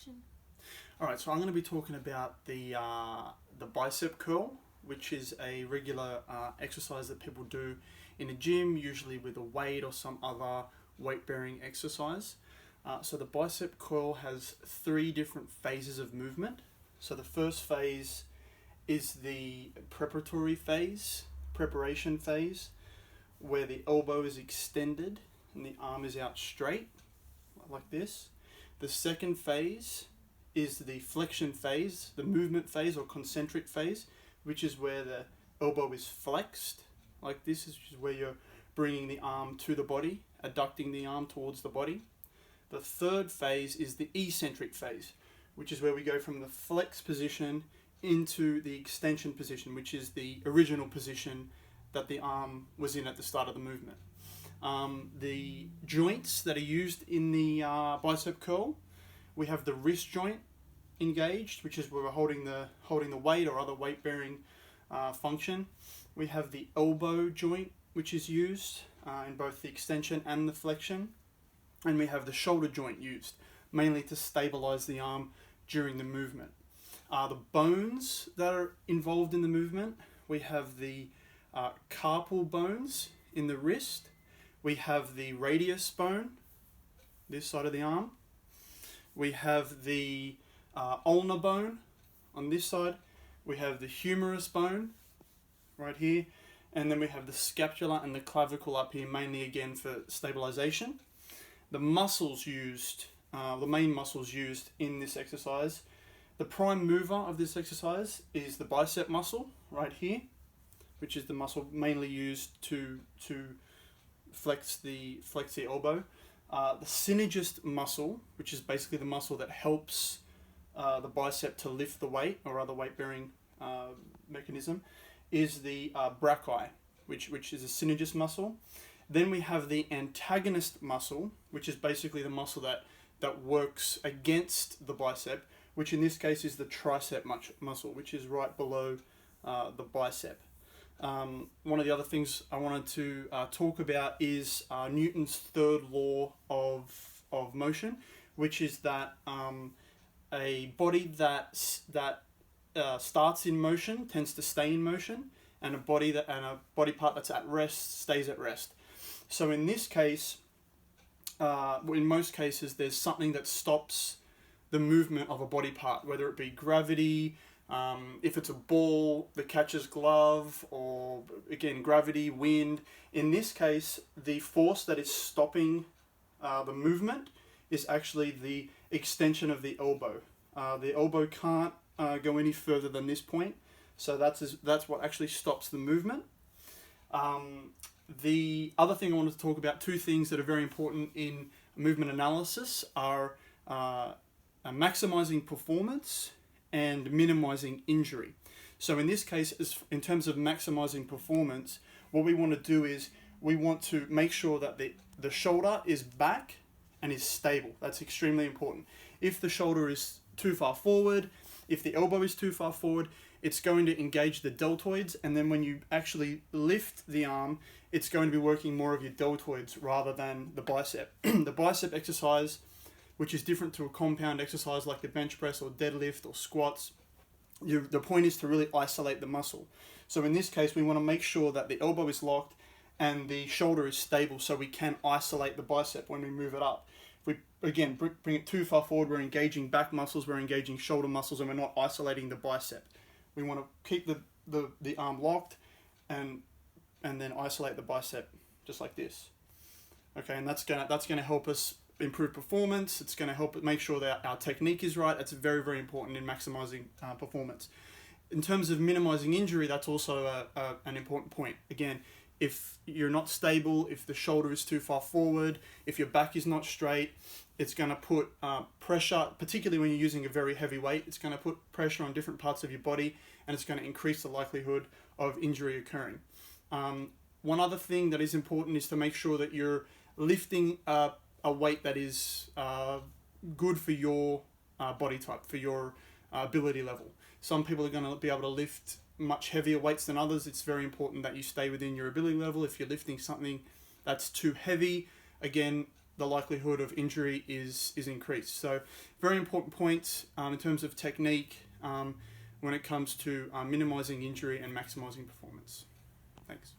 session. Alright, so I'm going to be talking about the bicep curl, which is a regular exercise that people do in a gym, usually with a weight or some other weight-bearing exercise. So the bicep curl has 3 different phases of movement. So the first phase is the preparation phase, where the elbow is extended and the arm is out straight, like this. The second phase is the flexion phase, the movement phase or concentric phase, which is where the elbow is flexed, like this, which is where you're bringing the arm to the body, adducting the arm towards the body. The third phase is the eccentric phase, which is where we go from the flex position into the extension position, which is the original position that the arm was in at the start of the movement. The joints that are used in the bicep curl, we have the wrist joint engaged, which is where we're holding the weight or other weight bearing function. We have the elbow joint, which is used in both the extension and the flexion, and we have the shoulder joint used mainly to stabilize the arm during the movement. The bones that are involved in the movement, we have the carpal bones in the wrist, we have the radius bone, this side of the arm, we have the ulnar bone on this side, we have the humerus bone right here, and then we have the scapula and the clavicle up here, mainly again for stabilization. The muscles used, the main muscles used in this exercise, the prime mover of this exercise is the bicep muscle right here, which is the muscle mainly used to flex the elbow. The synergist muscle, which is basically the muscle that helps the bicep to lift the weight or other weight-bearing mechanism, is the brachii, which is a synergist muscle. Then we have the antagonist muscle, which is basically the muscle that works against the bicep, which in this case is the tricep muscle, which is right below the bicep. One of the other things I wanted to talk about is Newton's third law of motion, which is that a body that starts in motion tends to stay in motion, and a body part that's at rest stays at rest. So in this case, in most cases, there's something that stops the movement of a body part, whether it be gravity, if it's a ball that catches glove, or again gravity, wind. In this case, the force that is stopping the movement is actually the extension of the elbow. The elbow can't go any further than this point, so that's what actually stops the movement. The other thing I wanted to talk about, 2 things that are very important in movement analysis, are maximizing performance and minimizing injury. So in this case, in terms of maximizing performance, what we want to do is we want to make sure that the shoulder is back and is stable. That's extremely important. If the shoulder is too far forward, if the elbow is too far forward, it's going to engage the deltoids, and then when you actually lift the arm, it's going to be working more of your deltoids rather than the bicep. The bicep exercise, which is different to a compound exercise like the bench press or deadlift or squats, the point is to really isolate the muscle. So in this case, we want to make sure that the elbow is locked and the shoulder is stable, so we can isolate the bicep when we move it up. If we, again, bring it too far forward, we're engaging back muscles, we're engaging shoulder muscles, and we're not isolating the bicep. We want to keep the arm locked and then isolate the bicep, just like this. Okay, and that's gonna help us improve performance. It's going to help make sure that our technique is right. It's very, very important in maximizing performance. In terms of minimizing injury, that's also an important point. Again, if you're not stable, if the shoulder is too far forward, if your back is not straight, it's going to put pressure, particularly when you're using a very heavy weight, it's going to put pressure on different parts of your body, and it's going to increase the likelihood of injury occurring. One other thing that is important is to make sure that you're lifting a weight that is good for your body type, for your ability level. Some people are going to be able to lift much heavier weights than others. It's very important that you stay within your ability level. If you're lifting something that's too heavy, again, the likelihood of injury is increased. So very important points in terms of technique when it comes to minimizing injury and maximizing performance. Thanks.